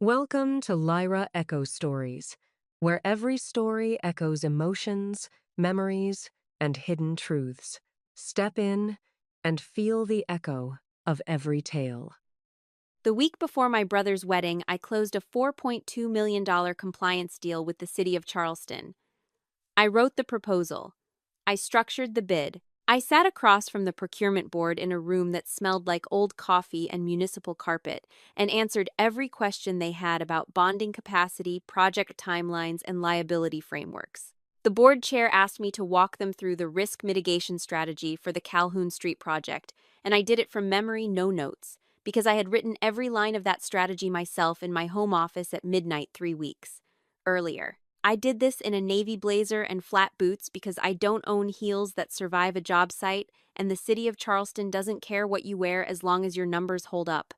Welcome to Lyra Echo Stories, where every story echoes emotions, memories, and hidden truths. Step in and feel the echo of every tale. The week before my brother's wedding, I closed a $4.2 million compliance deal with the city of Charleston. I wrote the proposal. I structured the bid. I sat across from the procurement board in a room that smelled like old coffee and municipal carpet and answered every question they had about bonding capacity, project timelines, and liability frameworks. The board chair asked me to walk them through the risk mitigation strategy for the Calhoun Street project, and I did it from memory, no notes, because I had written every line of that strategy myself in my home office at midnight 3 weeks earlier. I did this in a navy blazer and flat boots because I don't own heels that survive a job site, and the city of Charleston doesn't care what you wear as long as your numbers hold up.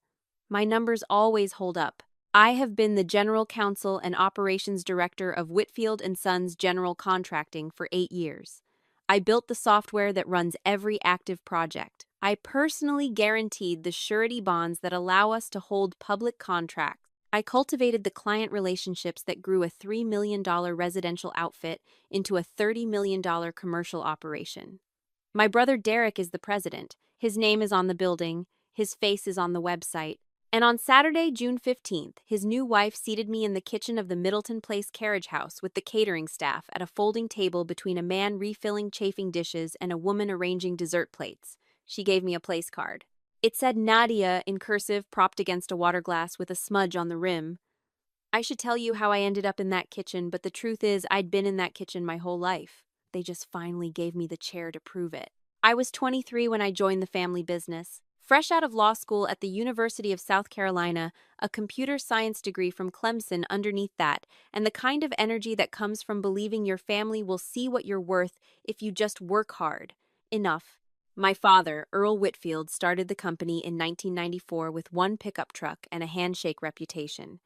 My numbers always hold up. I have been the general counsel and operations director of Whitfield and Sons General Contracting for 8 years. I built the software that runs every active project. I personally guaranteed the surety bonds that allow us to hold public contracts. I cultivated the client relationships that grew a $3 million residential outfit into a $30 million commercial operation. My brother Derek is the president. His name is on the building, his face is on the website. And on Saturday, June 15th, his new wife seated me in the kitchen of the Middleton Place carriage house with the catering staff at a folding table between a man refilling chafing dishes and a woman arranging dessert plates. She gave me a place card. It said Nadia in cursive propped against a water glass with a smudge on the rim. I should tell you how I ended up in that kitchen, but the truth is I'd been in that kitchen my whole life. They just finally gave me the chair to prove it. I was 23 when I joined the family business. Fresh out of law school at the University of South Carolina, a computer science degree from Clemson underneath that, and the kind of energy that comes from believing your family will see what you're worth if you just work hard. Enough. My father, Earl Whitfield, started the company in 1994 with one pickup truck and a handshake reputation.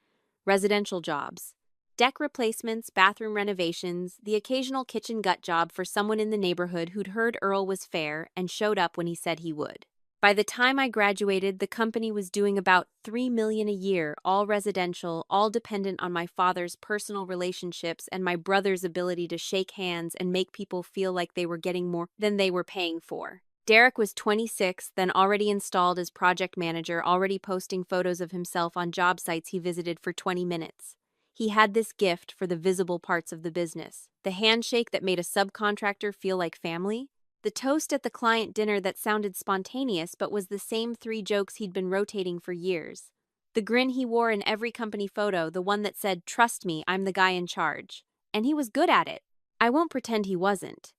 Residential jobs. Deck replacements, bathroom renovations, the occasional kitchen gut job for someone in the neighborhood who'd heard Earl was fair and showed up when he said he would. By the time I graduated, the company was doing about $3 million a year, all residential, all dependent on my father's personal relationships and my brother's ability to shake hands and make people feel like they were getting more than they were paying for. Derek was 26, then already installed as project manager, already posting photos of himself on job sites he visited for 20 minutes. He had this gift for the visible parts of the business. The handshake that made a subcontractor feel like family. The toast at the client dinner that sounded spontaneous but was the same 3 jokes he'd been rotating for years. The grin he wore in every company photo, the one that said, "Trust me, I'm the guy in charge." And he was good at it. I won't pretend he wasn't.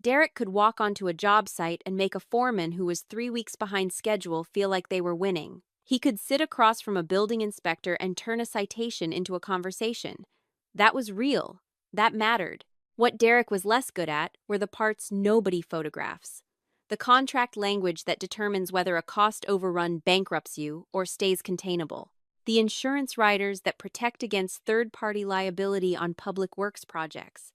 Derek could walk onto a job site and make a foreman who was 3 weeks behind schedule feel like they were winning. He could sit across from a building inspector and turn a citation into a conversation. That was real. That mattered. What Derek was less good at were the parts nobody photographs. The contract language that determines whether a cost overrun bankrupts you or stays containable. The insurance riders that protect against third-party liability on public works projects.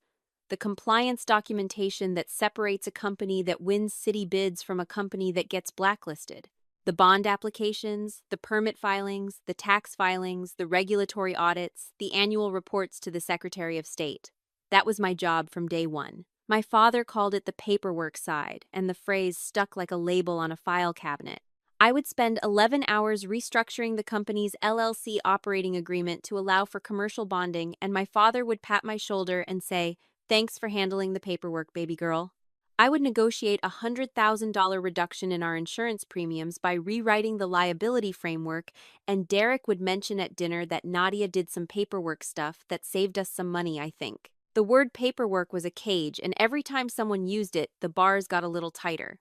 The compliance documentation that separates a company that wins city bids from a company that gets blacklisted. The bond applications, the permit filings, the tax filings, the regulatory audits, the annual reports to the Secretary of State. That was my job from day one. My father called it the paperwork side, and the phrase stuck like a label on a file cabinet. I would spend 11 hours restructuring the company's LLC operating agreement to allow for commercial bonding, and my father would pat my shoulder and say, "Thanks for handling the paperwork, baby girl." I would negotiate a $100,000 reduction in our insurance premiums by rewriting the liability framework, and Derek would mention at dinner that Nadia did some paperwork stuff that saved us some money, I think. The word paperwork was a cage, and every time someone used it, the bars got a little tighter.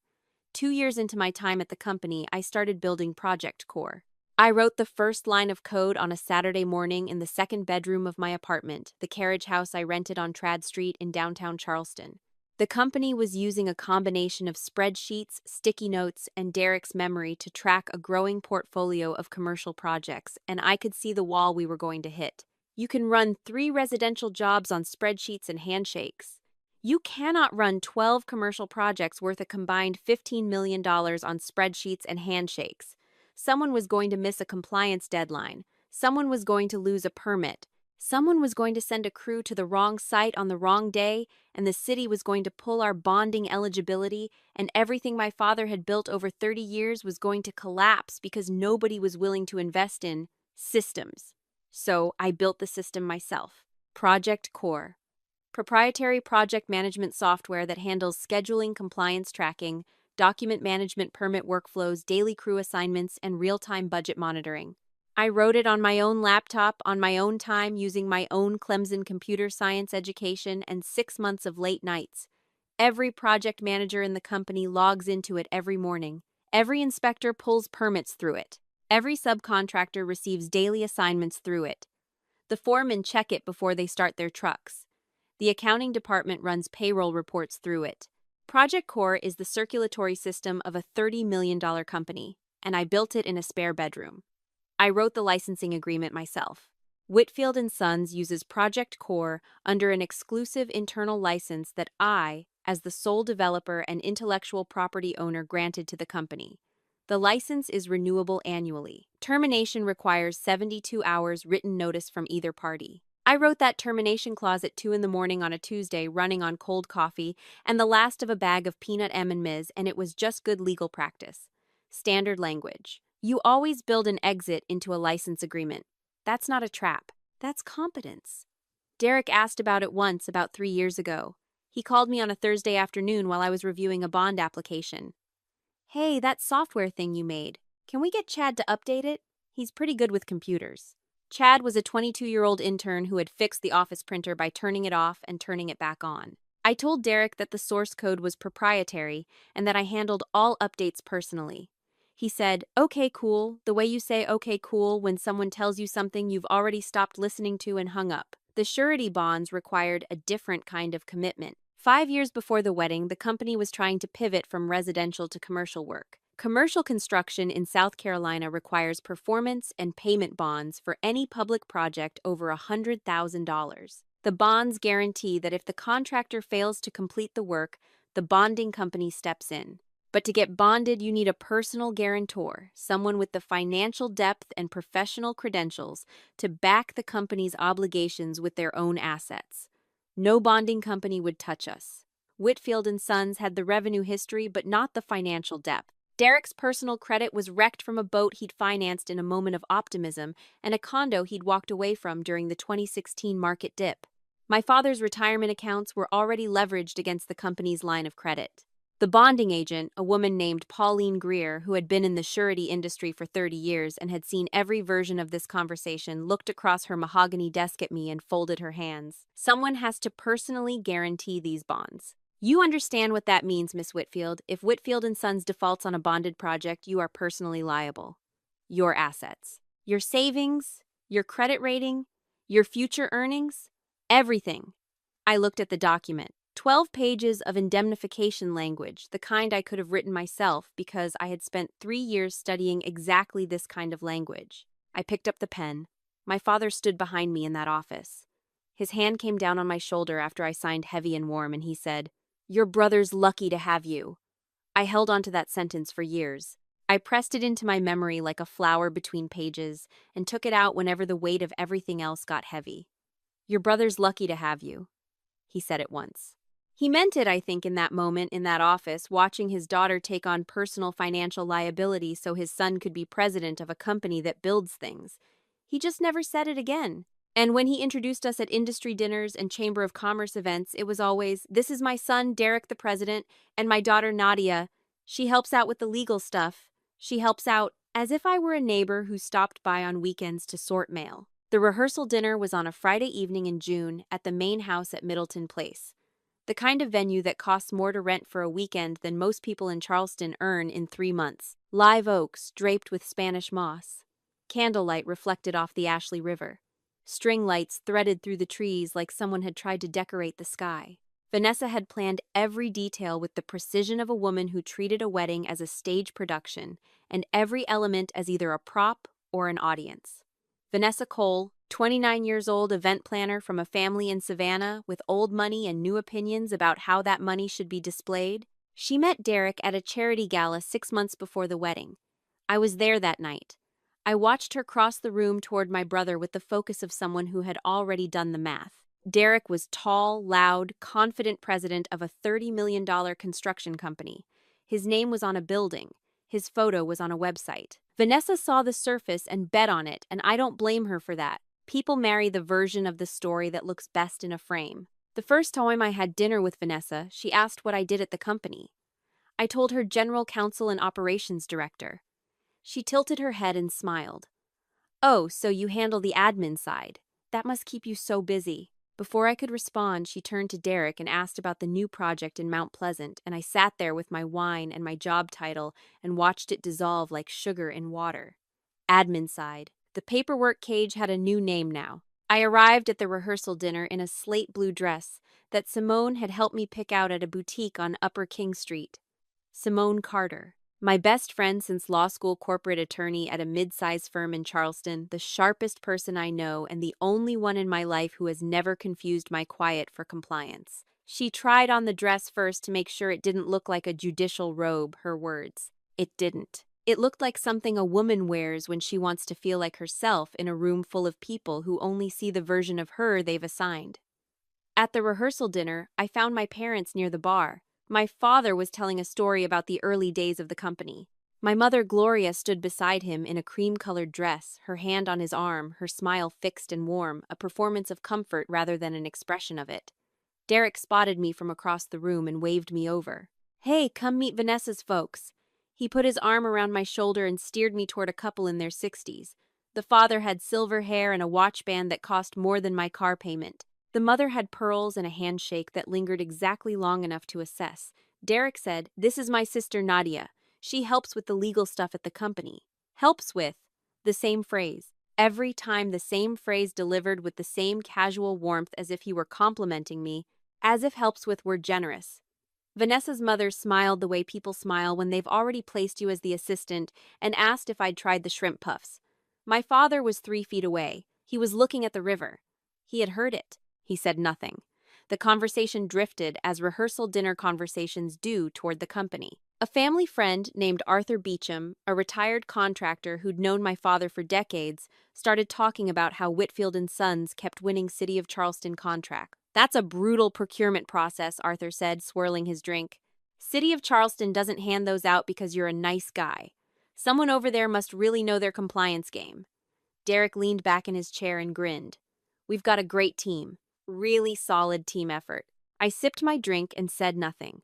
2 years into my time at the company, I started building Project Core. I wrote the first line of code on a Saturday morning in the second bedroom of my apartment, the carriage house I rented on Trad Street in downtown Charleston. The company was using a combination of spreadsheets, sticky notes, and Derek's memory to track a growing portfolio of commercial projects, and I could see the wall we were going to hit. You can run 3 residential jobs on spreadsheets and handshakes. You cannot run 12 commercial projects worth a combined $15 million on spreadsheets and handshakes. Someone was going to miss a compliance deadline. Someone was going to lose a permit. Someone was going to send a crew to the wrong site on the wrong day, and the city was going to pull our bonding eligibility, and everything my father had built over 30 years was going to collapse because nobody was willing to invest in systems. So I built the system myself. Project Core. Proprietary project management software that handles scheduling, compliance tracking, document management, permit workflows, daily crew assignments, and real-time budget monitoring. I wrote it on my own laptop, on my own time, using my own Clemson computer science education and 6 months of late nights. Every project manager in the company logs into it every morning. Every inspector pulls permits through it. Every subcontractor receives daily assignments through it. The foremen check it before they start their trucks. The accounting department runs payroll reports through it. Project Core is the circulatory system of a $30 million company, and I built it in a spare bedroom. I wrote the licensing agreement myself. Whitfield & Sons uses Project Core under an exclusive internal license that I, as the sole developer and intellectual property owner, granted to the company. The license is renewable annually. Termination requires 72 hours written notice from either party. I wrote that termination clause at 2 in the morning on a Tuesday, running on cold coffee and the last of a bag of peanut M&Ms, and it was just good legal practice. Standard language. You always build an exit into a license agreement. That's not a trap. That's competence. Derek asked about it once, about 3 years ago. He called me on a Thursday afternoon while I was reviewing a bond application. Hey, that software thing you made. Can we get Chad to update it? He's pretty good with computers. Chad was a 22-year-old intern who had fixed the office printer by turning it off and turning it back on. I told Derek that the source code was proprietary and that I handled all updates personally. He said, "Okay, cool," the way you say "okay, cool" when someone tells you something you've already stopped listening to and hung up. The surety bonds required a different kind of commitment. 5 years before the wedding, the company was trying to pivot from residential to commercial work. Commercial construction in South Carolina requires performance and payment bonds for any public project over $100,000. The bonds guarantee that if the contractor fails to complete the work, the bonding company steps in. But to get bonded, you need a personal guarantor, someone with the financial depth and professional credentials to back the company's obligations with their own assets. No bonding company would touch us. Whitfield & Sons had the revenue history, but not the financial depth. Derek's personal credit was wrecked from a boat he'd financed in a moment of optimism and a condo he'd walked away from during the 2016 market dip. My father's retirement accounts were already leveraged against the company's line of credit. The bonding agent, a woman named Pauline Greer, who had been in the surety industry for 30 years and had seen every version of this conversation, looked across her mahogany desk at me and folded her hands. Someone has to personally guarantee these bonds. You understand what that means, Miss Whitfield. If Whitfield & Sons defaults on a bonded project, you are personally liable. Your assets, your savings, your credit rating, your future earnings, everything. I looked at the document. 12 pages of indemnification language, the kind I could have written myself because I had spent 3 years studying exactly this kind of language. I picked up the pen. My father stood behind me in that office. His hand came down on my shoulder after I signed heavy and warm, and he said, "Your brother's lucky to have you." I held on to that sentence for years. I pressed it into my memory like a flower between pages and took it out whenever the weight of everything else got heavy. "Your brother's lucky to have you," he said it once. He meant it, I think, in that moment in that office, watching his daughter take on personal financial liability so his son could be president of a company that builds things. He just never said it again. And when he introduced us at industry dinners and Chamber of Commerce events, it was always, "This is my son, Derek the president, and my daughter, Nadia. She helps out with the legal stuff. She helps out," as if I were a neighbor who stopped by on weekends to sort mail. The rehearsal dinner was on a Friday evening in June at the main house at Middleton Place. The kind of venue that costs more to rent for a weekend than most people in Charleston earn in 3 months. Live oaks draped with Spanish moss. Candlelight reflected off the Ashley River. String lights threaded through the trees like someone had tried to decorate the sky. Vanessa had planned every detail with the precision of a woman who treated a wedding as a stage production, and every element as either a prop or an audience. Vanessa Cole, 29 years old, event planner from a family in Savannah with old money and new opinions about how that money should be displayed. She met Derek at a charity gala 6 months before the wedding. I was there that night. I watched her cross the room toward my brother with the focus of someone who had already done the math. Derek was tall, loud, confident president of a $30 million construction company. His name was on a building. His photo was on a website. Vanessa saw the surface and bet on it, and I don't blame her for that. People marry the version of the story that looks best in a frame. The first time I had dinner with Vanessa, she asked what I did at the company. I told her general counsel and operations director. She tilted her head and smiled. Oh, so you handle the admin side. That must keep you so busy. Before I could respond, she turned to Derek and asked about the new project in Mount Pleasant, and I sat there with my wine and my job title and watched it dissolve like sugar in water. Admin side. The paperwork cage had a new name now. I arrived at the rehearsal dinner in a slate blue dress that Simone had helped me pick out at a boutique on Upper King Street. Simone Carter. My best friend since law school, corporate attorney at a mid-sized firm in Charleston, the sharpest person I know, and the only one in my life who has never confused my quiet for compliance. She tried on the dress first to make sure it didn't look like a judicial robe, her words. It didn't. It looked like something a woman wears when she wants to feel like herself in a room full of people who only see the version of her they've assigned. At the rehearsal dinner, I found my parents near the bar. My father was telling a story about the early days of the company. My mother, Gloria, stood beside him in a cream-colored dress, her hand on his arm, her smile fixed and warm, a performance of comfort rather than an expression of it. Derek spotted me from across the room and waved me over. Hey, come meet Vanessa's folks. He put his arm around my shoulder and steered me toward a couple in their 60s. The father had silver hair and a watch band that cost more than my car payment. The mother had pearls and a handshake that lingered exactly long enough to assess. Derek said, "This is my sister Nadia. She helps with the legal stuff at the company." Helps with. The same phrase. Every time the same phrase delivered with the same casual warmth as if he were complimenting me, as if helps with were generous. Vanessa's mother smiled the way people smile when they've already placed you as the assistant and asked if I'd tried the shrimp puffs. My father was 3 feet away. He was looking at the river. He had heard it. He said nothing. The conversation drifted as rehearsal dinner conversations do toward the company. A family friend named Arthur Beecham, a retired contractor who'd known my father for decades, started talking about how Whitfield and Sons kept winning City of Charleston contracts. That's a brutal procurement process, Arthur said, swirling his drink. City of Charleston doesn't hand those out because you're a nice guy. Someone over there must really know their compliance game. Derek leaned back in his chair and grinned. We've got a great team. Really solid team effort. I sipped my drink and said nothing.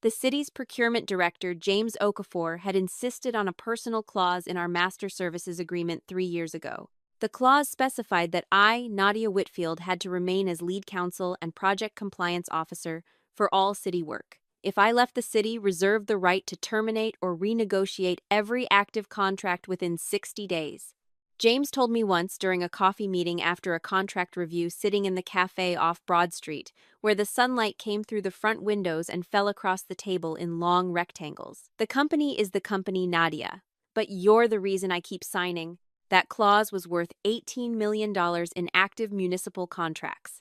The city's procurement director, James Okafor, had insisted on a personal clause in our master services agreement 3 years ago. The clause specified that I, Nadia Whitfield, had to remain as lead counsel and project compliance officer for all city work. If I left the city, reserved the right to terminate or renegotiate every active contract within 60 days. James told me once during a coffee meeting after a contract review sitting in the cafe off Broad Street, where the sunlight came through the front windows and fell across the table in long rectangles. The company is the company Nadia, but you're the reason I keep signing. That clause was worth $18 million in active municipal contracts.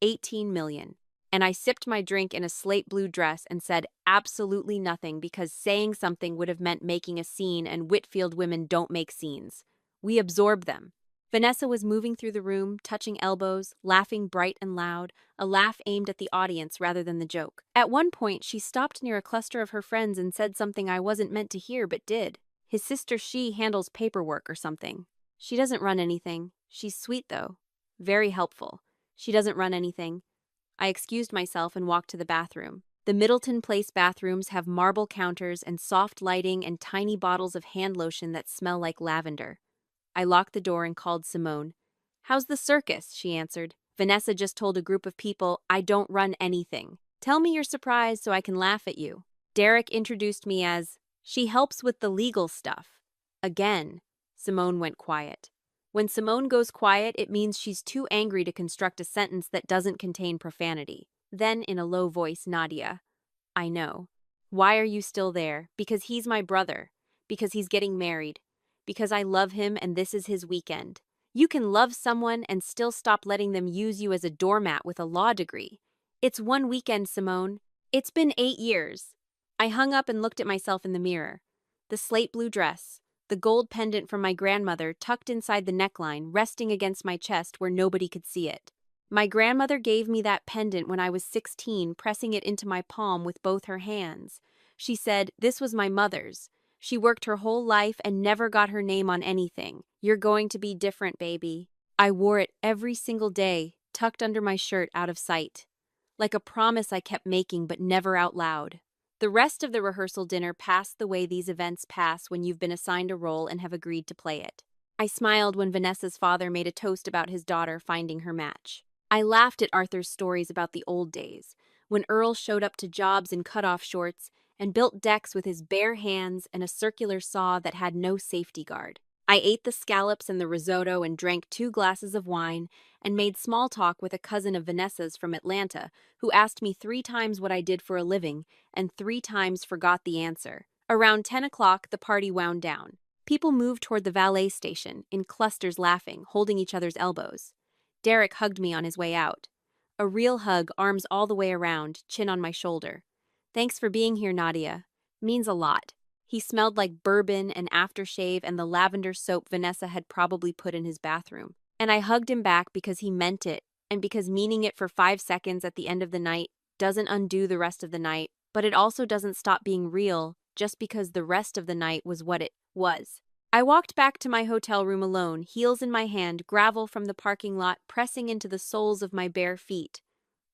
$18 million. And I sipped my drink in a slate blue dress and said absolutely nothing because saying something would have meant making a scene, and Whitfield women don't make scenes. We absorb them. Vanessa was moving through the room, touching elbows, laughing bright and loud, a laugh aimed at the audience rather than the joke. At one point, she stopped near a cluster of her friends and said something I wasn't meant to hear but did. His sister, she handles paperwork or something. She doesn't run anything. She's sweet, though. Very helpful. She doesn't run anything. I excused myself and walked to the bathroom. The Middleton Place bathrooms have marble counters and soft lighting and tiny bottles of hand lotion that smell like lavender. I locked the door and called Simone. "How's the circus?" she answered. "Vanessa just told a group of people I don't run anything. Tell me you're surprised so I can laugh at you." Derek introduced me as, "She helps with the legal stuff." Again, Simone went quiet. When Simone goes quiet, it means she's too angry to construct a sentence that doesn't contain profanity. Then, in a low voice, Nadia, "I know. Why are you still there? Because he's my brother. Because he's getting married. Because I love him and this is his weekend. You can love someone and still stop letting them use you as a doormat with a law degree. It's one weekend, Simone. It's been 8 years. I hung up and looked at myself in the mirror. The slate blue dress, the gold pendant from my grandmother tucked inside the neckline, resting against my chest where nobody could see it. My grandmother gave me that pendant when I was 16, pressing it into my palm with both her hands. She said, "This was my mother's. She worked her whole life and never got her name on anything. You're going to be different, baby." I wore it every single day, tucked under my shirt out of sight. Like a promise I kept making but never out loud. The rest of the rehearsal dinner passed the way these events pass when you've been assigned a role and have agreed to play it. I smiled when Vanessa's father made a toast about his daughter finding her match. I laughed at Arthur's stories about the old days, when Earl showed up to jobs in cutoff shorts and built decks with his bare hands and a circular saw that had no safety guard. I ate the scallops and the risotto and drank 2 glasses of wine and made small talk with a cousin of Vanessa's from Atlanta who asked me 3 times what I did for a living and 3 times forgot the answer. Around 10 o'clock, the party wound down. People moved toward the valet station, in clusters laughing, holding each other's elbows. Derek hugged me on his way out. A real hug, arms all the way around, chin on my shoulder. "Thanks for being here, Nadia. Means a lot." He smelled like bourbon and aftershave and the lavender soap Vanessa had probably put in his bathroom. And I hugged him back because he meant it, and because meaning it for 5 seconds at the end of the night doesn't undo the rest of the night, but it also doesn't stop being real just because the rest of the night was what it was. I walked back to my hotel room alone, heels in my hand, gravel from the parking lot pressing into the soles of my bare feet.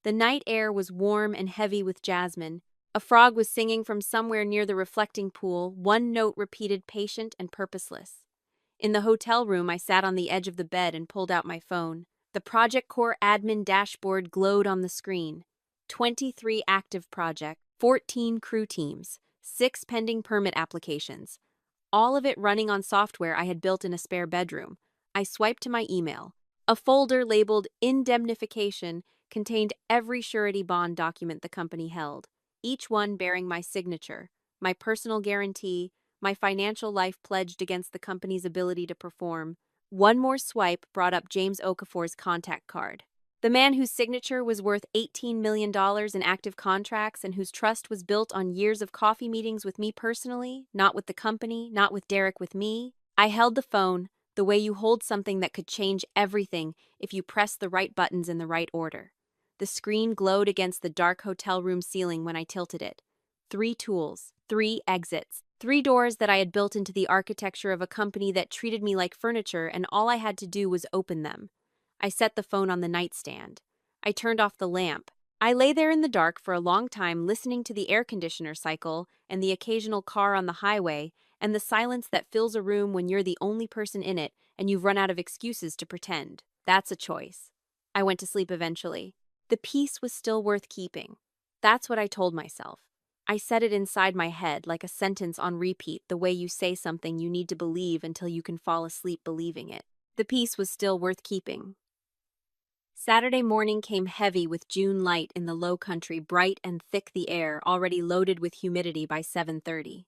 The night air was warm and heavy with jasmine. A frog was singing from somewhere near the reflecting pool, one note repeated, patient and purposeless. In the hotel room, I sat on the edge of the bed and pulled out my phone. The Project Core admin dashboard glowed on the screen. 23 active projects, 14 crew teams, 6 pending permit applications. All of it running on software I had built in a spare bedroom. I swiped to my email. A folder labeled Indemnification contained every surety bond document the company held, each one bearing my signature, my personal guarantee, my financial life pledged against the company's ability to perform. One more swipe brought up James Okafor's contact card. The man whose signature was worth $18 million in active contracts and whose trust was built on years of coffee meetings with me personally, not with the company, not with Derek, with me. I held the phone, the way you hold something that could change everything if you press the right buttons in the right order. The screen glowed against the dark hotel room ceiling when I tilted it. 3 tools, 3 exits, 3 doors that I had built into the architecture of a company that treated me like furniture, and all I had to do was open them. I set the phone on the nightstand. I turned off the lamp. I lay there in the dark for a long time, listening to the air conditioner cycle and the occasional car on the highway and the silence that fills a room when you're the only person in it and you've run out of excuses to pretend. That's a choice. I went to sleep eventually. The peace was still worth keeping. That's what I told myself. I said it inside my head like a sentence on repeat, the way you say something you need to believe until you can fall asleep believing it. The peace was still worth keeping. Saturday morning came heavy with June light in the low country, bright and thick the air, already loaded with humidity by 7:30.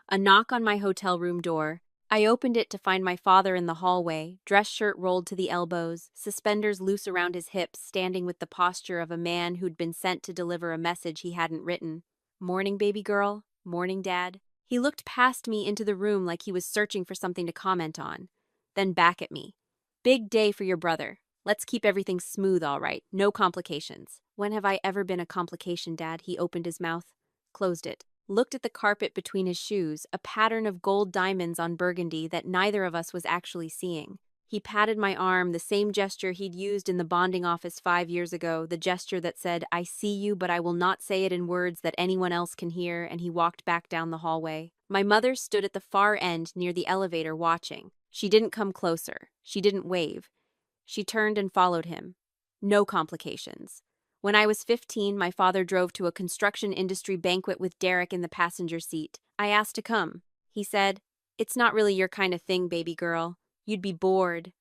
A knock on my hotel room door. I opened it to find my father in the hallway, dress shirt rolled to the elbows, suspenders loose around his hips, standing with the posture of a man who'd been sent to deliver a message he hadn't written. "Morning, baby girl. Morning, Dad." He looked past me into the room like he was searching for something to comment on, then back at me. "Big day for your brother. Let's keep everything smooth, all right. No complications." "When have I ever been a complication, Dad?" He opened his mouth, closed it, looked at the carpet between his shoes, a pattern of gold diamonds on burgundy that neither of us was actually seeing. He patted my arm, the same gesture he'd used in the bonding office 5 years ago, the gesture that said, "I see you, but I will not say it in words that anyone else can hear," and he walked back down the hallway. My mother stood at the far end near the elevator watching. She didn't come closer. She didn't wave. She turned and followed him. No complications. When I was 15, my father drove to a construction industry banquet with Derek in the passenger seat. I asked to come. He said, "It's not really your kind of thing, baby girl. You'd be bored."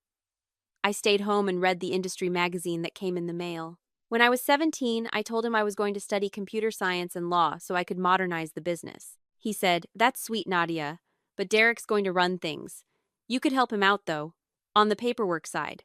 I stayed home and read the industry magazine that came in the mail. When I was 17, I told him I was going to study computer science and law so I could modernize the business. He said, "That's sweet, Nadia, but Derek's going to run things. You could help him out, though, on the paperwork side."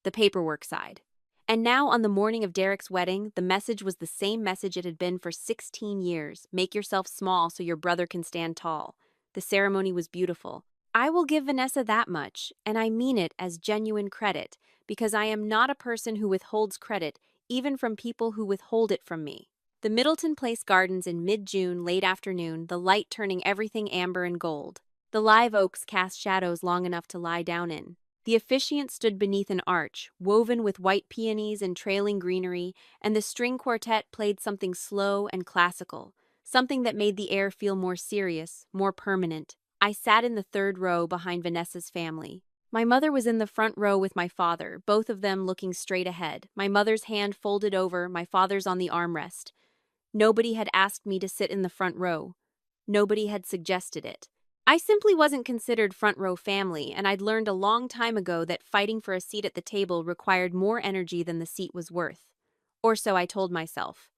The paperwork side. And now, on the morning of Derek's wedding, the message was the same message it had been for 16 years. Make yourself small so your brother can stand tall. The ceremony was beautiful. I will give Vanessa that much, and I mean it as genuine credit, because I am not a person who withholds credit, even from people who withhold it from me. The Middleton Place Gardens in mid-June, late afternoon, the light turning everything amber and gold. The live oaks cast shadows long enough to lie down in. The officiant stood beneath an arch, woven with white peonies and trailing greenery, and the string quartet played something slow and classical, something that made the air feel more serious, more permanent. I sat in the third row behind Vanessa's family. My mother was in the front row with my father, both of them looking straight ahead, my mother's hand folded over, my father's on the armrest. Nobody had asked me to sit in the front row. Nobody had suggested it. I simply wasn't considered front row family, and I'd learned a long time ago that fighting for a seat at the table required more energy than the seat was worth. Or so I told myself.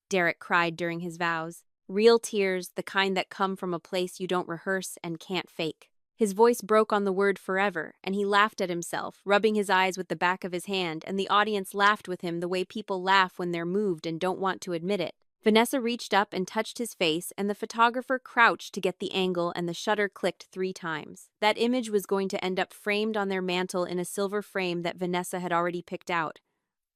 Derek cried during his vows. Real tears, the kind that come from a place you don't rehearse and can't fake. His voice broke on the word forever, and he laughed at himself, rubbing his eyes with the back of his hand, and the audience laughed with him the way people laugh when they're moved and don't want to admit it. Vanessa reached up and touched his face, and the photographer crouched to get the angle, and the shutter clicked 3 times. That image was going to end up framed on their mantel in a silver frame that Vanessa had already picked out.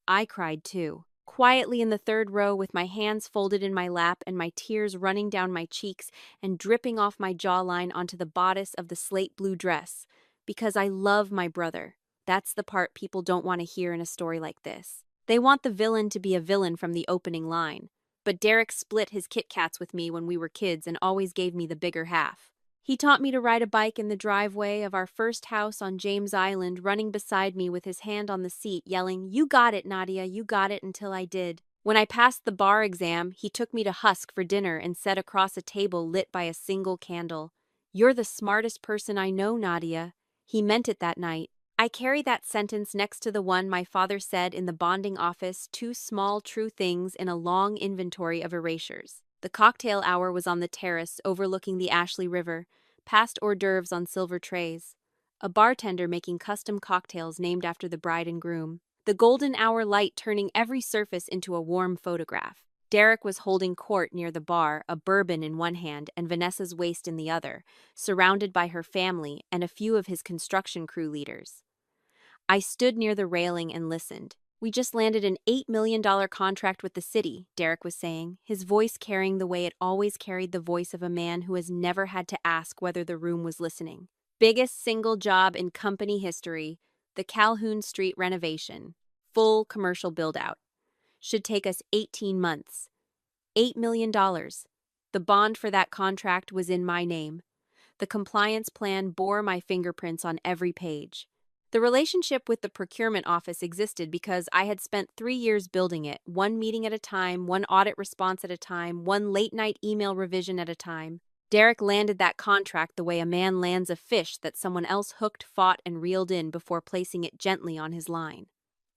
I cried too. Quietly in the third row with my hands folded in my lap and my tears running down my cheeks and dripping off my jawline onto the bodice of the slate blue dress. Because I love my brother. That's the part people don't want to hear in a story like this. They want the villain to be a villain from the opening line. But Derek split his Kit Kats with me when we were kids and always gave me the bigger half. He taught me to ride a bike in the driveway of our first house on James Island, running beside me with his hand on the seat, yelling, "You got it, Nadia, you got it," until I did. When I passed the bar exam, he took me to Husk for dinner and sat across a table lit by a single candle. "You're the smartest person I know, Nadia." He meant it that night. I carry that sentence next to the one my father said in the bonding office, 2 small true things in a long inventory of erasures. The cocktail hour was on the terrace overlooking the Ashley River, past hors d'oeuvres on silver trays. A bartender making custom cocktails named after the bride and groom. The golden hour light turning every surface into a warm photograph. Derek was holding court near the bar, a bourbon in one hand and Vanessa's waist in the other, surrounded by her family and a few of his construction crew leaders. I stood near the railing and listened. "We just landed an $8 million contract with the city," Derek was saying, his voice carrying the way it always carried the voice of a man who has never had to ask whether the room was listening. "Biggest single job in company history, the Calhoun Street renovation. Full commercial build-out. Should take us 18 months. $8 million. The bond for that contract was in my name. The compliance plan bore my fingerprints on every page. The relationship with the procurement office existed because I had spent 3 years building it, one meeting at a time, one audit response at a time, one late-night email revision at a time. Derek landed that contract the way a man lands a fish that someone else hooked, fought, and reeled in before placing it gently on his line.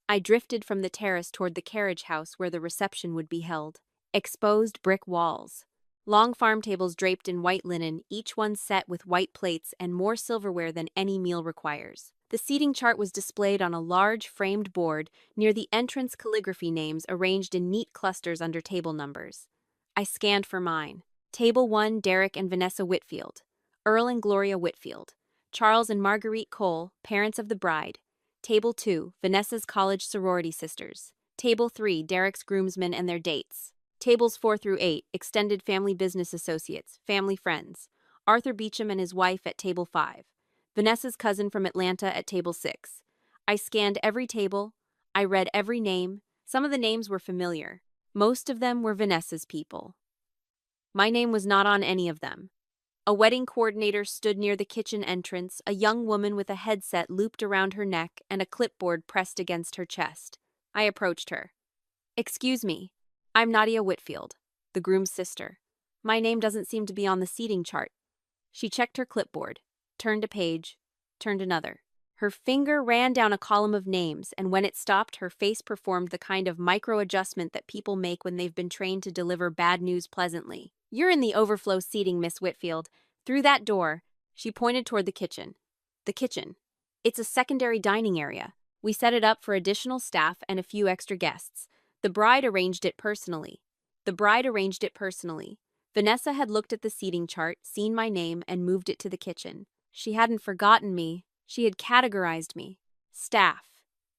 I drifted from the terrace toward the carriage house where the reception would be held. Exposed brick walls. Long farm tables draped in white linen, each one set with white plates and more silverware than any meal requires. The seating chart was displayed on a large framed board near the entrance, calligraphy names arranged in neat clusters under table numbers. I scanned for mine. Table 1, Derek and Vanessa Whitfield. Earl and Gloria Whitfield. Charles and Marguerite Cole, parents of the bride. Table 2, Vanessa's college sorority sisters. Table 3, Derek's groomsmen and their dates. Tables 4 through 8, extended family business associates, family friends. Arthur Beecham and his wife at table 5. Vanessa's cousin from Atlanta at table 6. I scanned every table. I read every name. Some of the names were familiar. Most of them were Vanessa's people. My name was not on any of them. A wedding coordinator stood near the kitchen entrance, a young woman with a headset looped around her neck and a clipboard pressed against her chest. I approached her. "Excuse me. I'm Nadia Whitfield, the groom's sister. My name doesn't seem to be on the seating chart." She checked her clipboard, turned a page, turned another. Her finger ran down a column of names, and when it stopped, her face performed the kind of micro-adjustment that people make when they've been trained to deliver bad news pleasantly. "You're in the overflow seating, Miss Whitfield. Through that door." She pointed toward the kitchen. "The kitchen. It's a secondary dining area. We set it up for additional staff and a few extra guests. The bride arranged it personally." Vanessa had looked at the seating chart, seen my name, and moved it to the kitchen. She hadn't forgotten me. She had categorized me. Staff.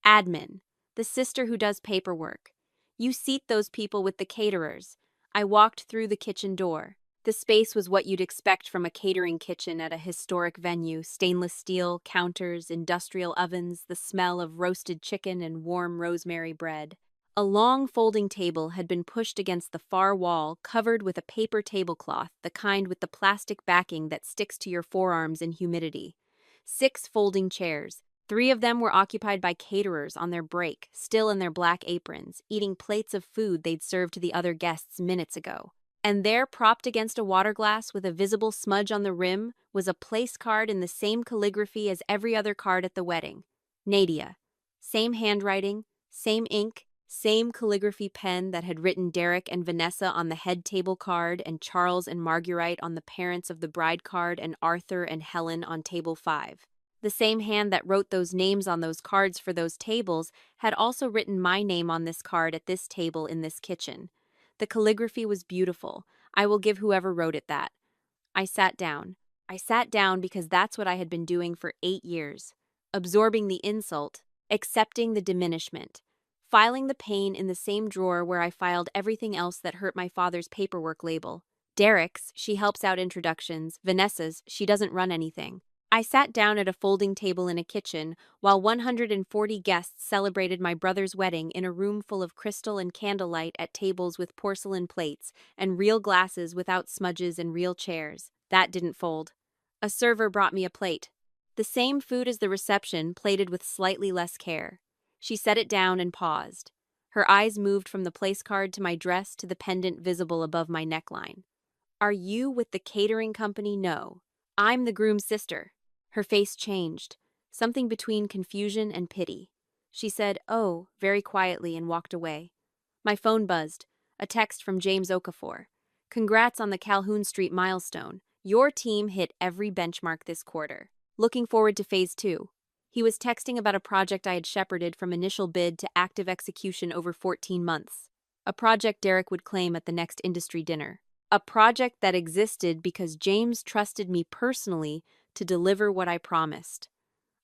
Admin. The sister who does paperwork. You seat those people with the caterers. I walked through the kitchen door. The space was what you'd expect from a catering kitchen at a historic venue: stainless steel, counters, industrial ovens, the smell of roasted chicken and warm rosemary bread. A long folding table had been pushed against the far wall, covered with a paper tablecloth, the kind with the plastic backing that sticks to your forearms in humidity. 6 folding chairs. 3 of them were occupied by caterers on their break, still in their black aprons, eating plates of food they'd served to the other guests minutes ago. And there, propped against a water glass with a visible smudge on the rim, was a place card in the same calligraphy as every other card at the wedding. Nadia. Same handwriting, same ink, same calligraphy pen that had written Derek and Vanessa on the head table card and Charles and Marguerite on the parents of the bride card and Arthur and Helen on table 5. The same hand that wrote those names on those cards for those tables had also written my name on this card at this table in this kitchen. The calligraphy was beautiful. I will give whoever wrote it that. I sat down. I sat down because that's what I had been doing for 8 years. Absorbing the insult, accepting the diminishment, filing the pain in the same drawer where I filed everything else that hurt my father's paperwork label. Derek's, she helps out introductions. Vanessa's, she doesn't run anything. I sat down at a folding table in a kitchen while 140 guests celebrated my brother's wedding in a room full of crystal and candlelight at tables with porcelain plates and real glasses without smudges and real chairs. That didn't fold. A server brought me a plate. The same food as the reception, plated with slightly less care. She set it down and paused. Her eyes moved from the place card to my dress to the pendant visible above my neckline. Are you with the catering company? No. I'm the groom's sister. Her face changed, something between confusion and pity. She said, "Oh," very quietly and walked away. My phone buzzed. A text from James Okafor. "Congrats on the Calhoun Street milestone. Your team hit every benchmark this quarter. Looking forward to phase 2. He was texting about a project I had shepherded from initial bid to active execution over 14 months. A project Derek would claim at the next industry dinner. A project that existed because James trusted me personally to deliver what I promised.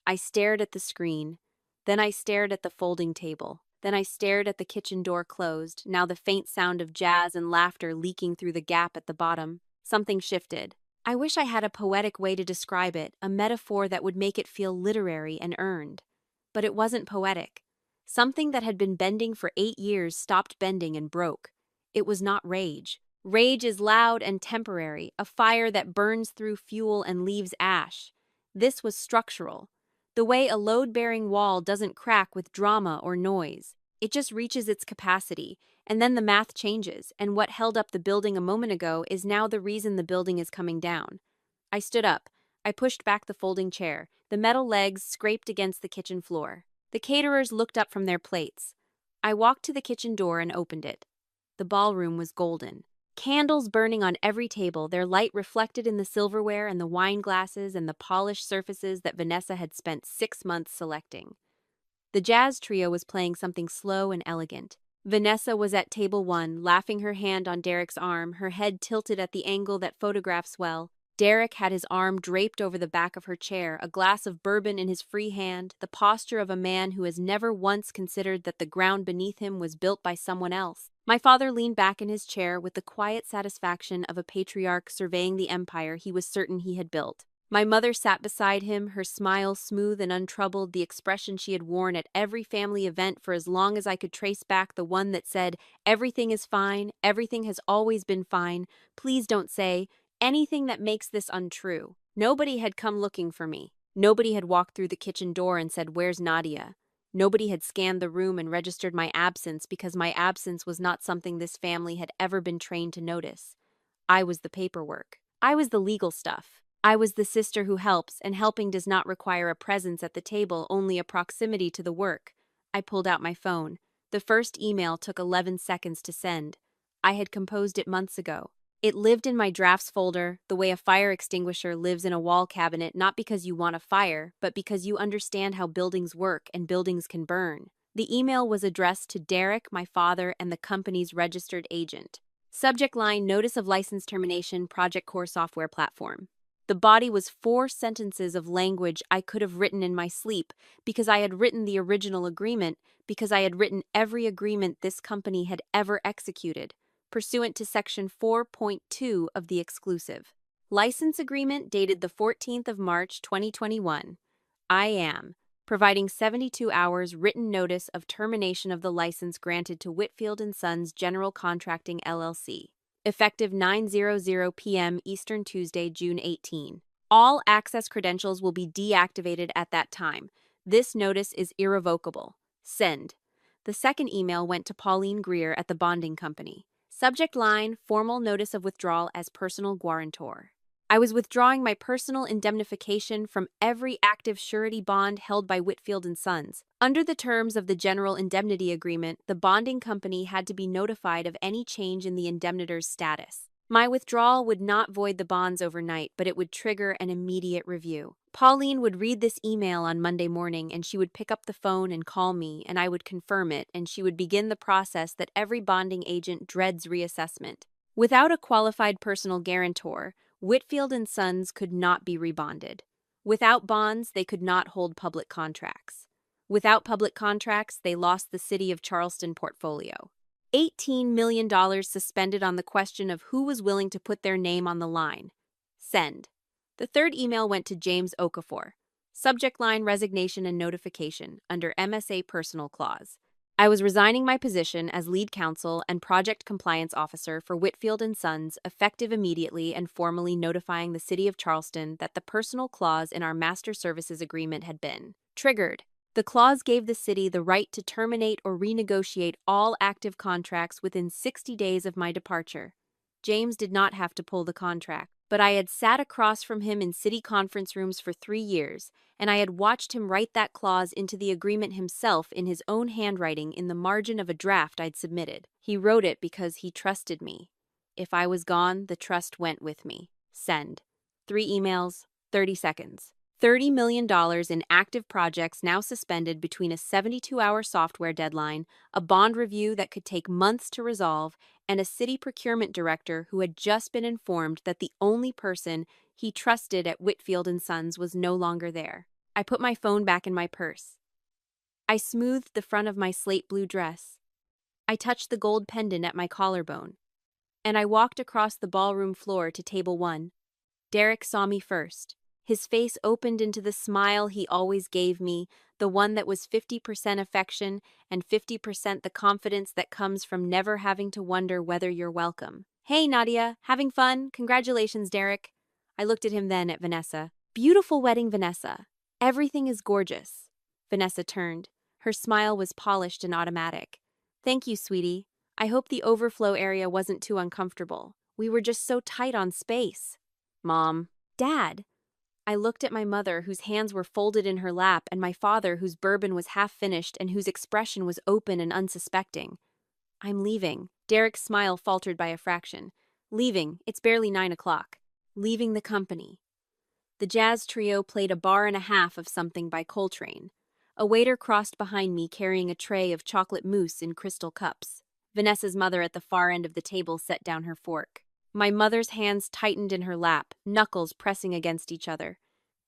I stared at the screen. Then I stared at the folding table. Then I stared at the kitchen door closed, now the faint sound of jazz and laughter leaking through the gap at the bottom. Something shifted. I wish I had a poetic way to describe it, a metaphor that would make it feel literary and earned. But it wasn't poetic. Something that had been bending for 8 years stopped bending and broke. It was not rage. Rage is loud and temporary, a fire that burns through fuel and leaves ash. This was structural. The way a load-bearing wall doesn't crack with drama or noise. It just reaches its capacity, and then the math changes, and what held up the building a moment ago is now the reason the building is coming down. I stood up. I pushed back the folding chair. The metal legs scraped against the kitchen floor. The caterers looked up from their plates. I walked to the kitchen door and opened it. The ballroom was golden. Candles burning on every table, their light reflected in the silverware and the wine glasses and the polished surfaces that Vanessa had spent 6 months selecting. The jazz trio was playing something slow and elegant. Vanessa was at table 1, laughing, her hand on Derek's arm, her head tilted at the angle that photographs well. Derek had his arm draped over the back of her chair, a glass of bourbon in his free hand, the posture of a man who has never once considered that the ground beneath him was built by someone else. My father leaned back in his chair with the quiet satisfaction of a patriarch surveying the empire he was certain he had built. My mother sat beside him, her smile smooth and untroubled, the expression she had worn at every family event for as long as I could trace back, the one that said, "Everything is fine, everything has always been fine, please don't say anything that makes this untrue." Nobody had come looking for me. Nobody had walked through the kitchen door and said, "Where's Nadia?" Nobody had scanned the room and registered my absence because my absence was not something this family had ever been trained to notice. I was the paperwork. I was the legal stuff. I was the sister who helps, and helping does not require a presence at the table, only a proximity to the work. I pulled out my phone. The first email took 11 seconds to send. I had composed it months ago. It lived in my drafts folder, the way a fire extinguisher lives in a wall cabinet, not because you want a fire, but because you understand how buildings work and buildings can burn. The email was addressed to Derek, my father, and the company's registered agent. Subject line: Notice of License Termination, Project Core Software Platform. The body was 4 sentences of language I could have written in my sleep because I had written the original agreement, because I had written every agreement this company had ever executed, pursuant to Section 4.2 of the exclusive license agreement dated the 14th of March 2021. I am providing 72 hours written notice of termination of the license granted to Whitfield & Sons General Contracting LLC, effective 9:00 p.m. Eastern Tuesday, June 18. All access credentials will be deactivated at that time. This notice is irrevocable. Send. The second email went to Pauline Greer at the bonding company. Subject line, formal notice of withdrawal as personal guarantor. I was withdrawing my personal indemnification from every active surety bond held by Whitfield & Sons. Under the terms of the General Indemnity Agreement, the bonding company had to be notified of any change in the indemnitor's status. My withdrawal would not void the bonds overnight, but it would trigger an immediate review. Pauline would read this email on Monday morning, and she would pick up the phone and call me, and I would confirm it, and she would begin the process that every bonding agent dreads: reassessment. Without a qualified personal guarantor, Whitfield & Sons could not be rebonded. Without bonds, they could not hold public contracts. Without public contracts, they lost the City of Charleston portfolio. $18 million suspended on the question of who was willing to put their name on the line. Send. The third email went to James Okafor. Subject line, resignation and notification, under MSA Personal Clause. I was resigning my position as lead counsel and project compliance officer for Whitfield & Sons, effective immediately, and formally notifying the City of Charleston that the personal clause in our master services agreement had been triggered. The clause gave the city the right to terminate or renegotiate all active contracts within 60 days of my departure. James did not have to pull the contract, but I had sat across from him in city conference rooms for 3 years, and I had watched him write that clause into the agreement himself in his own handwriting in the margin of a draft I'd submitted. He wrote it because he trusted me. If I was gone, the trust went with me. Send. 3 emails, 30 seconds. $30 million in active projects now suspended between a 72-hour software deadline, a bond review that could take months to resolve, and a city procurement director who had just been informed that the only person he trusted at Whitfield & Sons was no longer there. I put my phone back in my purse. I smoothed the front of my slate blue dress. I touched the gold pendant at my collarbone. And I walked across the ballroom floor to table 1. Derek saw me first. His face opened into the smile he always gave me, the one that was 50% affection and 50% the confidence that comes from never having to wonder whether you're welcome. Hey, Nadia, having fun? Congratulations, Derek. I looked at him, then at Vanessa. Beautiful wedding, Vanessa. Everything is gorgeous. Vanessa turned. Her smile was polished and automatic. Thank you, sweetie. I hope the overflow area wasn't too uncomfortable. We were just so tight on space. Mom. Dad. I looked at my mother, whose hands were folded in her lap, and my father, whose bourbon was half finished and whose expression was open and unsuspecting. I'm leaving. Derek's smile faltered by a fraction. Leaving. It's barely 9 o'clock. Leaving the company. The jazz trio played a bar and a half of something by Coltrane. A waiter crossed behind me carrying a tray of chocolate mousse in crystal cups. Vanessa's mother at the far end of the table set down her fork. My mother's hands tightened in her lap, knuckles pressing against each other.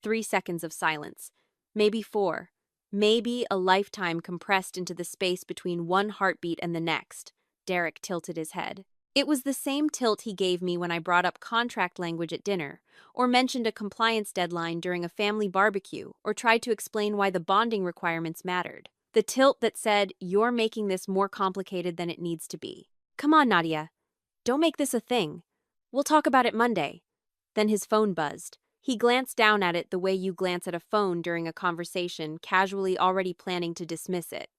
3 seconds of silence. Maybe 4. Maybe a lifetime compressed into the space between one heartbeat and the next. Derek tilted his head. It was the same tilt he gave me when I brought up contract language at dinner, or mentioned a compliance deadline during a family barbecue, or tried to explain why the bonding requirements mattered. The tilt that said, "You're making this more complicated than it needs to be. Come on, Nadia. Don't make this a thing. We'll talk about it Monday." Then his phone buzzed. He glanced down at it the way you glance at a phone during a conversation, casually already planning to dismiss it.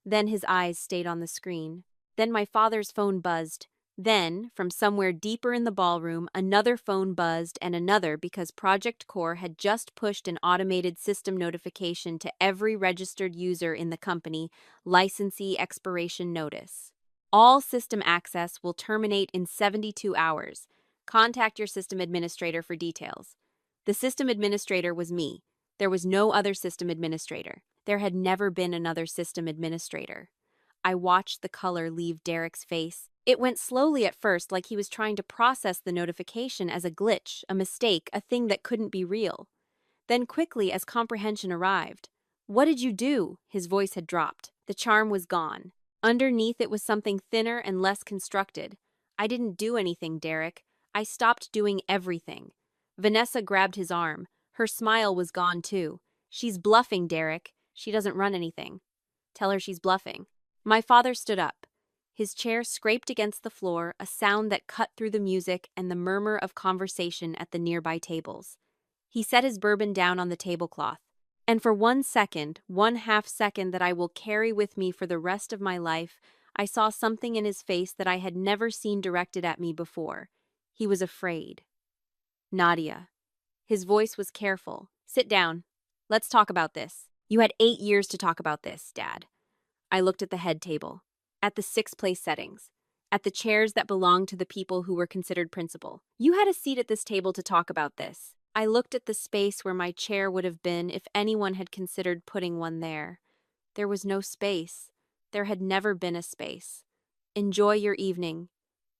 Then his eyes stayed on the screen. Then my father's phone buzzed. Then, from somewhere deeper in the ballroom, another phone buzzed and another, because Project Core had just pushed an automated system notification to every registered user in the company: licensee expiration notice. All system access will terminate in 72 hours. Contact your system administrator for details. The system administrator was me. There was no other system administrator. There had never been another system administrator. I watched the color leave Derek's face. It went slowly at first, like he was trying to process the notification as a glitch, a mistake, a thing that couldn't be real. Then quickly, as comprehension arrived, "What did you do?" His voice had dropped. The charm was gone. Underneath it was something thinner and less constructed. "I didn't do anything, Derek. I stopped doing everything." Vanessa grabbed his arm. Her smile was gone too. "She's bluffing, Derek. She doesn't run anything. Tell her she's bluffing." My father stood up. His chair scraped against the floor, a sound that cut through the music and the murmur of conversation at the nearby tables. He set his bourbon down on the tablecloth. And for 1 second, 1/2 second that I will carry with me for the rest of my life, I saw something in his face that I had never seen directed at me before. He was afraid. "Nadia." His voice was careful. "Sit down. Let's talk about this. You had 8 years to talk about this, Dad." I looked at the head table, at the six-place settings, at the chairs that belonged to the people who were considered principal. "You had a seat at this table to talk about this." I looked at the space where my chair would have been if anyone had considered putting one there. There was no space. There had never been a space. "Enjoy your evening."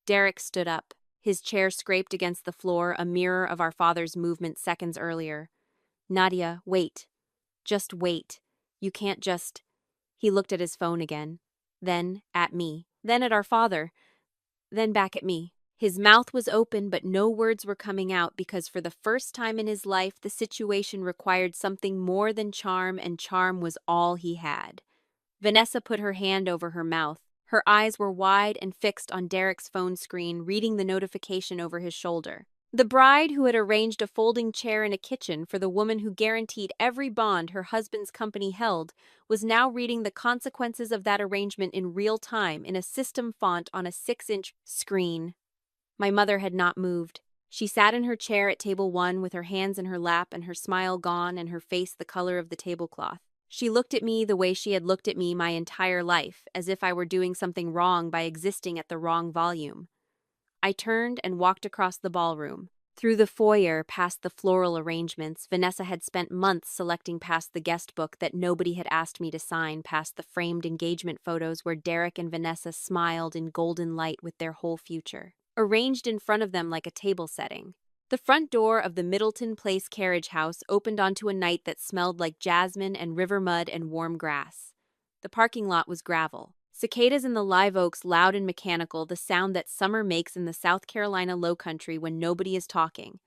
Derek stood up. His chair scraped against the floor, a mirror of our father's movement seconds earlier. "Nadia, wait. Just wait. You can't just—" He looked at his phone again, then at me, then at our father, then back at me. His mouth was open, but no words were coming out because for the first time in his life, the situation required something more than charm, and charm was all he had. Vanessa put her hand over her mouth. Her eyes were wide and fixed on Derek's phone screen, reading the notification over his shoulder. The bride who had arranged a folding chair in a kitchen for the woman who guaranteed every bond her husband's company held was now reading the consequences of that arrangement in real time in a system font on a 6-inch screen. My mother had not moved. She sat in her chair at table 1 with her hands in her lap and her smile gone and her face the color of the tablecloth. She looked at me the way she had looked at me my entire life, as if I were doing something wrong by existing at the wrong volume. I turned and walked across the ballroom. Through the foyer, past the floral arrangements, Vanessa had spent months selecting past the guest book that nobody had asked me to sign, past the framed engagement photos where Derek and Vanessa smiled in golden light with their whole future arranged in front of them like a table setting. The front door of the Middleton Place carriage house opened onto a night that smelled like jasmine and river mud and warm grass. The parking lot was gravel. Cicadas in the live oaks, loud and mechanical, the sound that summer makes in the South Carolina low country when nobody is talking.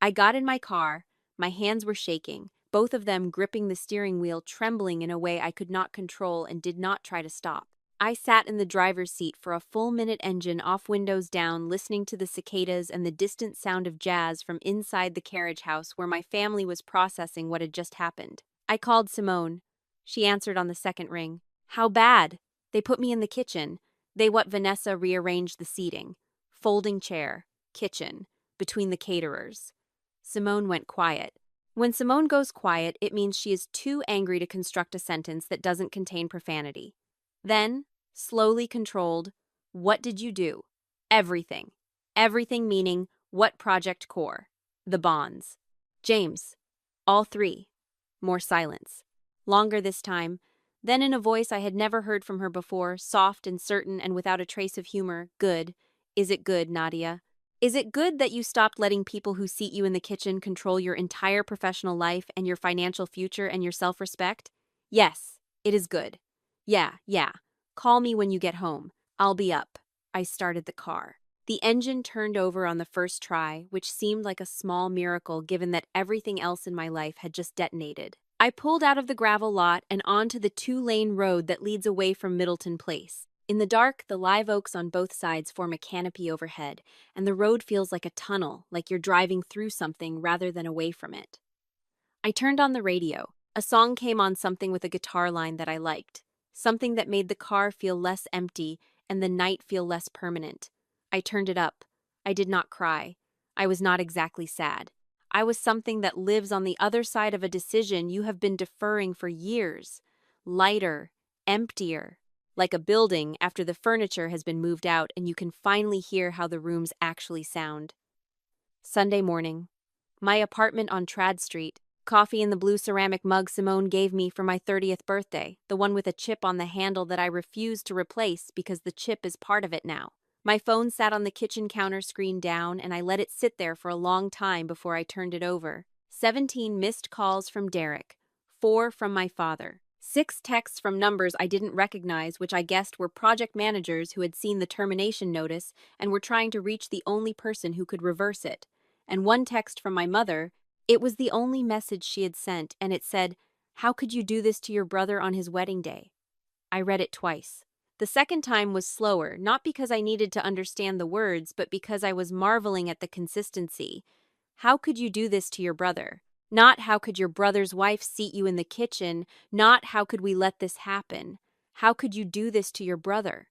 I got in my car. My hands were shaking, both of them gripping the steering wheel, trembling in a way I could not control and did not try to stop. I sat in the driver's seat for a full minute, engine off, windows down, listening to the cicadas and the distant sound of jazz from inside the carriage house where my family was processing what had just happened. I called Simone. She answered on the second ring. "How bad?" "They put me in the kitchen." What Vanessa rearranged the seating. Folding chair, kitchen, between the caterers. Simone went quiet. When Simone goes quiet, it means she is too angry to construct a sentence that doesn't contain profanity. Then, slowly controlled, "What did you do?" "Everything." Everything meaning, what project core? The bonds. "James." "All 3. More silence. Longer this time. Then in a voice I had never heard from her before, soft and certain and without a trace of humor, "Good. Is it good, Nadia? Is it good that you stopped letting people who seat you in the kitchen control your entire professional life and your financial future and your self-respect?" "Yes, it is good." Yeah. Call me when you get home. I'll be up." I started the car. The engine turned over on the first try, which seemed like a small miracle given that everything else in my life had just detonated. I pulled out of the gravel lot and onto the 2-lane road that leads away from Middleton Place. In the dark, the live oaks on both sides form a canopy overhead, and the road feels like a tunnel, like you're driving through something rather than away from it. I turned on the radio. A song came on, something with a guitar line that I liked. Something that made the car feel less empty and the night feel less permanent. I turned it up. I did not cry. I was not exactly sad. I was something that lives on the other side of a decision you have been deferring for years. Lighter, emptier, like a building after the furniture has been moved out and you can finally hear how the rooms actually sound. Sunday morning. My apartment on Trad Street. Coffee in the blue ceramic mug Simone gave me for my 30th birthday, the one with a chip on the handle that I refuse to replace because the chip is part of it now. My phone sat on the kitchen counter screen down, and I let it sit there for a long time before I turned it over. 17 missed calls from Derek, 4 from my father, 6 texts from numbers I didn't recognize, which I guessed were project managers who had seen the termination notice and were trying to reach the only person who could reverse it, and 1 text from my mother. It was the only message she had sent, and it said, "How could you do this to your brother on his wedding day?" I read it twice. The second time was slower, not because I needed to understand the words, but because I was marveling at the consistency. How could you do this to your brother? Not how could your brother's wife seat you in the kitchen, not how could we let this happen. How could you do this to your brother?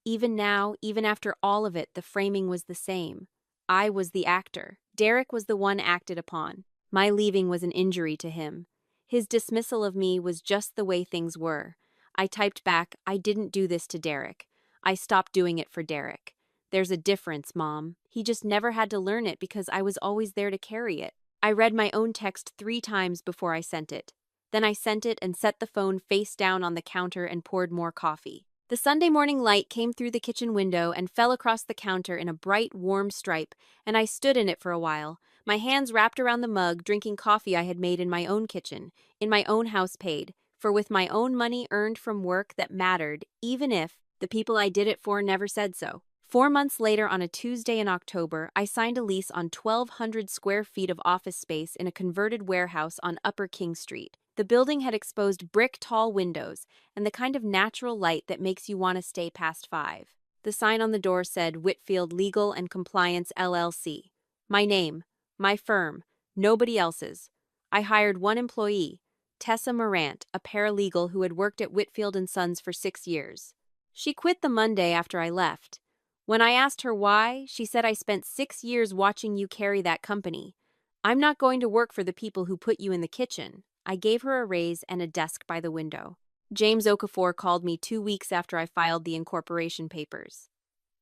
Even now, even after all of it, the framing was the same. I was the actor. Derek was the one acted upon. My leaving was an injury to him. His dismissal of me was just the way things were. I typed back, "I didn't do this to Derek. I stopped doing it for Derek. There's a difference, Mom. He just never had to learn it because I was always there to carry it." I read my own text 3 times before I sent it. Then I sent it and set the phone face down on the counter and poured more coffee. The Sunday morning light came through the kitchen window and fell across the counter in a bright, warm stripe, and I stood in it for a while, my hands wrapped around the mug, drinking coffee I had made in my own kitchen, in my own house paid, for with my own money earned from work that mattered, even if the people I did it for never said so. 4 months later, on a Tuesday in October, I signed a lease on 1,200 square feet of office space in a converted warehouse on Upper King Street. The building had exposed brick-tall windows and the kind of natural light that makes you want to stay past 5. The sign on the door said Whitfield Legal and Compliance LLC. My name, my firm, nobody else's. I hired 1 employee, Tessa Morant, a paralegal who had worked at Whitfield & Sons for 6 years. She quit the Monday after I left. When I asked her why, she said, "I spent 6 years watching you carry that company. I'm not going to work for the people who put you in the kitchen." I gave her a raise and a desk by the window. James Okafor called me 2 weeks after I filed the incorporation papers.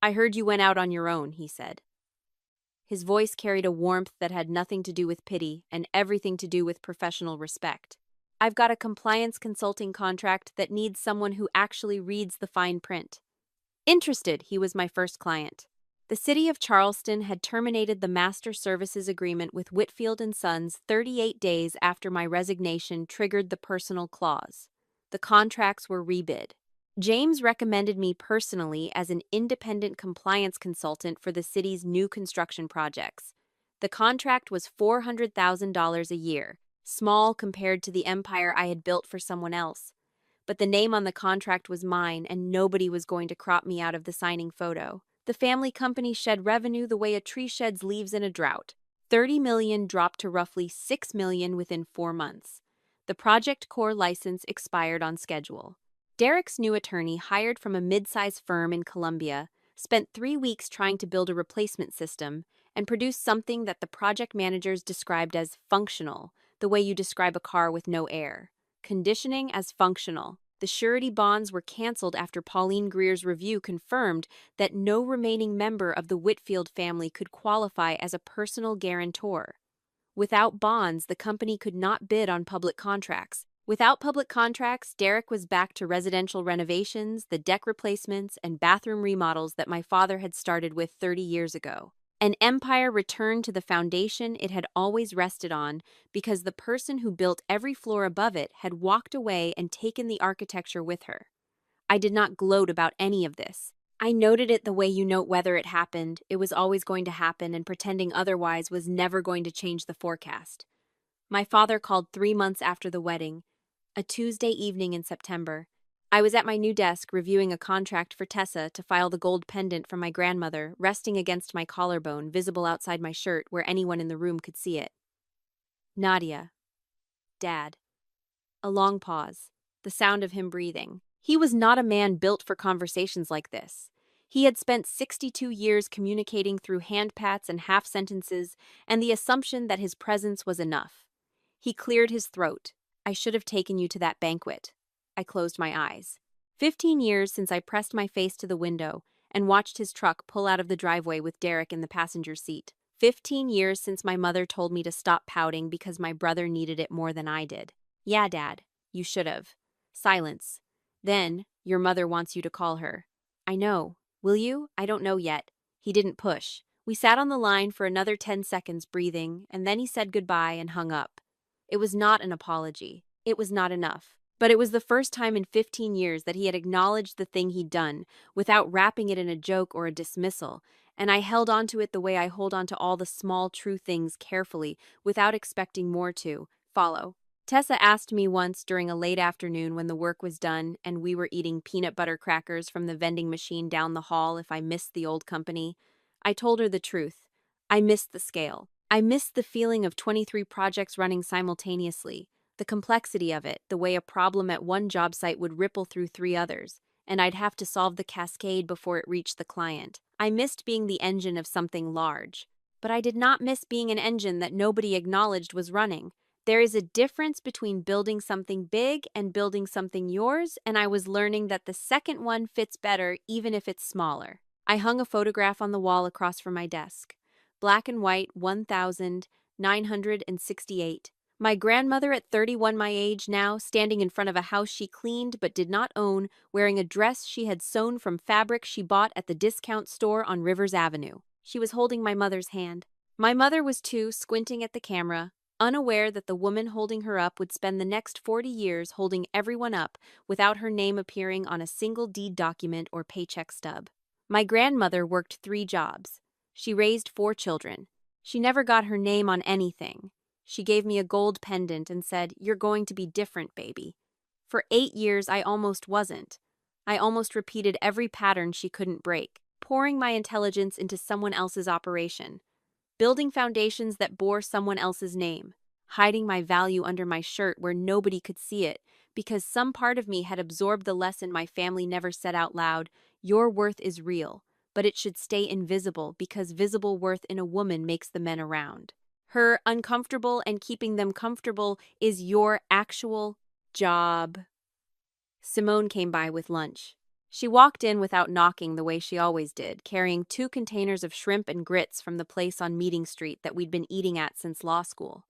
"I heard you went out on your own," he said. His voice carried a warmth that had nothing to do with pity and everything to do with professional respect. "I've got a compliance consulting contract that needs someone who actually reads the fine print." Interested, he was my first client. The city of Charleston had terminated the master services agreement with Whitfield & Sons 38 days after my resignation triggered the personal clause. The contracts were rebid. James recommended me personally as an independent compliance consultant for the city's new construction projects. The contract was $400,000 a year, small compared to the empire I had built for someone else. But the name on the contract was mine, and nobody was going to crop me out of the signing photo. The family company shed revenue the way a tree sheds leaves in a drought. $30 million dropped to roughly $6 million within 4 months. The Project Core license expired on schedule. Derek's new attorney, hired from a mid-size firm in Columbia, spent 3 weeks trying to build a replacement system and produced something that the project managers described as functional, the way you describe a car with no air. Conditioning as functional. The surety bonds were canceled after Pauline Greer's review confirmed that no remaining member of the Whitfield family could qualify as a personal guarantor. Without bonds, the company could not bid on public contracts. Without public contracts, Derek was back to residential renovations, the deck replacements, and bathroom remodels that my father had started with 30 years ago. An empire returned to the foundation it had always rested on because the person who built every floor above it had walked away and taken the architecture with her. I did not gloat about any of this. I noted it the way you note whether it happened, it was always going to happen, and pretending otherwise was never going to change the forecast. My father called 3 months after the wedding, a Tuesday evening in September. I was at my new desk reviewing a contract for Tessa to file the gold pendant from my grandmother, resting against my collarbone, visible outside my shirt where anyone in the room could see it. "Nadia." "Dad." A long pause, the sound of him breathing. He was not a man built for conversations like this. He had spent 62 years communicating through hand pats and half sentences and the assumption that his presence was enough. He cleared his throat. "I should have taken you to that banquet." I closed my eyes. 15 years since I pressed my face to the window and watched his truck pull out of the driveway with Derek in the passenger seat. 15 years since my mother told me to stop pouting because my brother needed it more than I did. "Yeah, Dad, you should have." Silence. Then, "Your mother wants you to call her." "I know." Will you? I don't know yet. He didn't push. We sat on the line for another 10 seconds breathing, and then he said goodbye and hung up. It was not an apology. It was not enough. But it was the first time in 15 years that he had acknowledged the thing he'd done, without wrapping it in a joke or a dismissal, and I held on to it the way I hold on to all the small true things carefully, without expecting more to follow. Tessa asked me once during a late afternoon when the work was done and we were eating peanut butter crackers from the vending machine down the hall if I missed the old company. I told her the truth. I missed the scale. I missed the feeling of 23 projects running simultaneously, the complexity of it, the way a problem at one job site would ripple through three others, and I'd have to solve the cascade before it reached the client. I missed being the engine of something large. But I did not miss being an engine that nobody acknowledged was running. There is a difference between building something big and building something yours, and I was learning that the second one fits better even if it's smaller. I hung a photograph on the wall across from my desk. Black and white, 1968. My grandmother at 31 my age now, standing in front of a house she cleaned but did not own, wearing a dress she had sewn from fabric she bought at the discount store on Rivers Avenue. She was holding my mother's hand. My mother was too, squinting at the camera, unaware that the woman holding her up would spend the next 40 years holding everyone up without her name appearing on a single deed document or paycheck stub. My grandmother worked 3 jobs. She raised 4 children. She never got her name on anything. She gave me a gold pendant and said, "You're going to be different, baby." For 8 years, I almost wasn't. I almost repeated every pattern she couldn't break, pouring my intelligence into someone else's operation, building foundations that bore someone else's name, hiding my value under my shirt where nobody could see it, because some part of me had absorbed the lesson my family never said out loud: your worth is real, but it should stay invisible because visible worth in a woman makes the men around her uncomfortable, and keeping them comfortable is your actual job. Simone came by with lunch. She walked in without knocking the way she always did, carrying 2 containers of shrimp and grits from the place on Meeting Street that we'd been eating at since law school.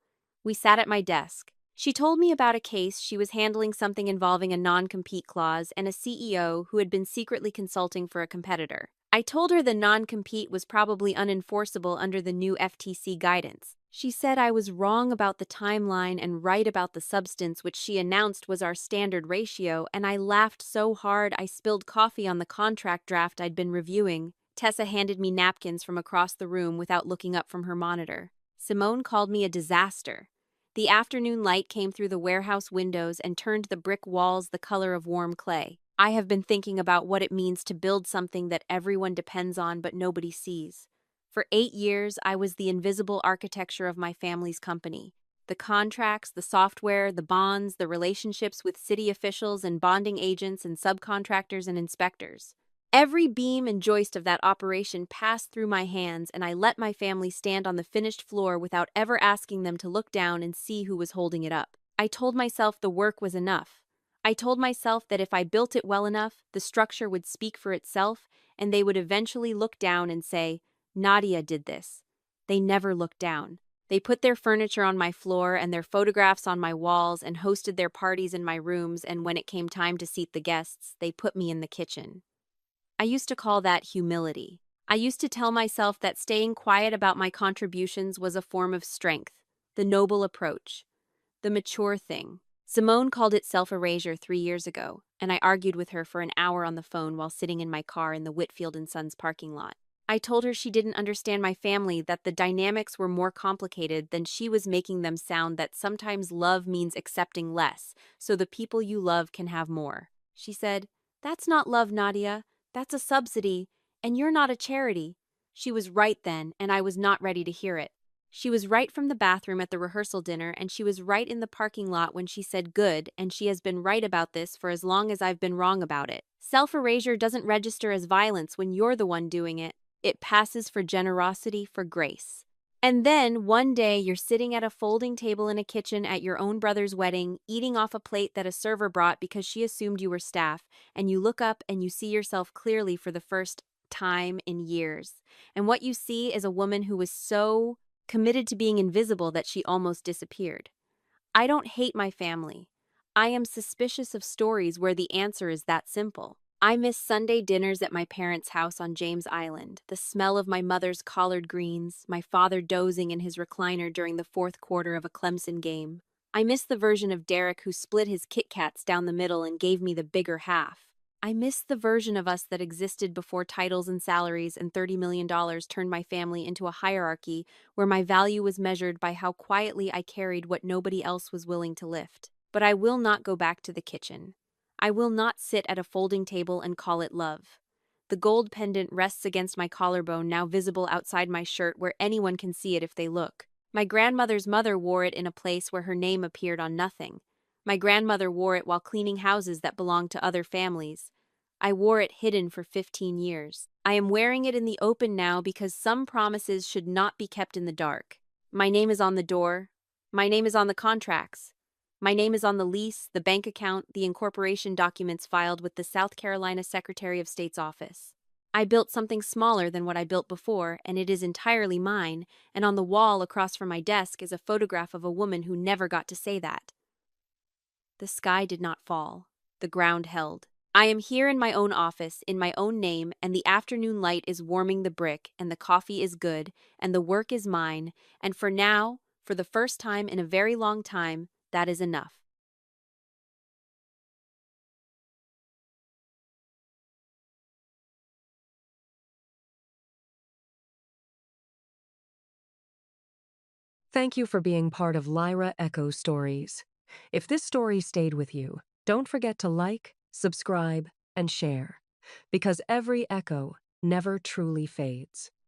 We sat at my desk. She told me about a case she was handling, something involving a non-compete clause and a CEO who had been secretly consulting for a competitor. I told her the non-compete was probably unenforceable under the new FTC guidance. She said I was wrong about the timeline and right about the substance, which she announced was our standard ratio, and I laughed so hard I spilled coffee on the contract draft I'd been reviewing. Tessa handed me napkins from across the room without looking up from her monitor. Simone called me a disaster. The afternoon light came through the warehouse windows and turned the brick walls the color of warm clay. I have been thinking about what it means to build something that everyone depends on but nobody sees. For 8 years, I was the invisible architecture of my family's company. The contracts, the software, the bonds, the relationships with city officials and bonding agents and subcontractors and inspectors. Every beam and joist of that operation passed through my hands, and I let my family stand on the finished floor without ever asking them to look down and see who was holding it up. I told myself the work was enough. I told myself that if I built it well enough, the structure would speak for itself, and they would eventually look down and say, "Nadia did this." They never looked down. They put their furniture on my floor and their photographs on my walls and hosted their parties in my rooms, and when it came time to seat the guests, they put me in the kitchen. I used to call that humility. I used to tell myself that staying quiet about my contributions was a form of strength, the noble approach, the mature thing. Simone called it self-erasure 3 years ago, and I argued with her for an hour on the phone while sitting in my car in the Whitfield & Sons parking lot. I told her she didn't understand my family, that the dynamics were more complicated than she was making them sound, that sometimes love means accepting less, so the people you love can have more. She said, "That's not love, Nadia. That's a subsidy, and you're not a charity." She was right then, and I was not ready to hear it. She was right from the bathroom at the rehearsal dinner, and she was right in the parking lot when she said good, and she has been right about this for as long as I've been wrong about it. Self-erasure doesn't register as violence when you're the one doing it. It passes for generosity, for grace. And then, one day, you're sitting at a folding table in a kitchen at your own brother's wedding, eating off a plate that a server brought because she assumed you were staff, and you look up and you see yourself clearly for the first time in years. And what you see is a woman who was so committed to being invisible that she almost disappeared. I don't hate my family. I am suspicious of stories where the answer is that simple. I miss Sunday dinners at my parents' house on James Island, the smell of my mother's collard greens, my father dozing in his recliner during the fourth quarter of a Clemson game. I miss the version of Derek who split his Kit Kats down the middle and gave me the bigger half. I miss the version of us that existed before titles and salaries and $30 million turned my family into a hierarchy where my value was measured by how quietly I carried what nobody else was willing to lift. But I will not go back to the kitchen. I will not sit at a folding table and call it love. The gold pendant rests against my collarbone, now visible outside my shirt where anyone can see it if they look. My grandmother's mother wore it in a place where her name appeared on nothing. My grandmother wore it while cleaning houses that belonged to other families. I wore it hidden for 15 years. I am wearing it in the open now because some promises should not be kept in the dark. My name is on the door. My name is on the contracts. My name is on the lease, the bank account, the incorporation documents filed with the South Carolina Secretary of State's office. I built something smaller than what I built before, and it is entirely mine, and on the wall across from my desk is a photograph of a woman who never got to say that. The sky did not fall. The ground held. I am here in my own office, in my own name, and the afternoon light is warming the brick, and the coffee is good, and the work is mine, and for now, for the first time in a very long time, that is enough. Thank you for being part of Lyra Echo Stories. If this story stayed with you, don't forget to like, subscribe, and share, because every echo never truly fades.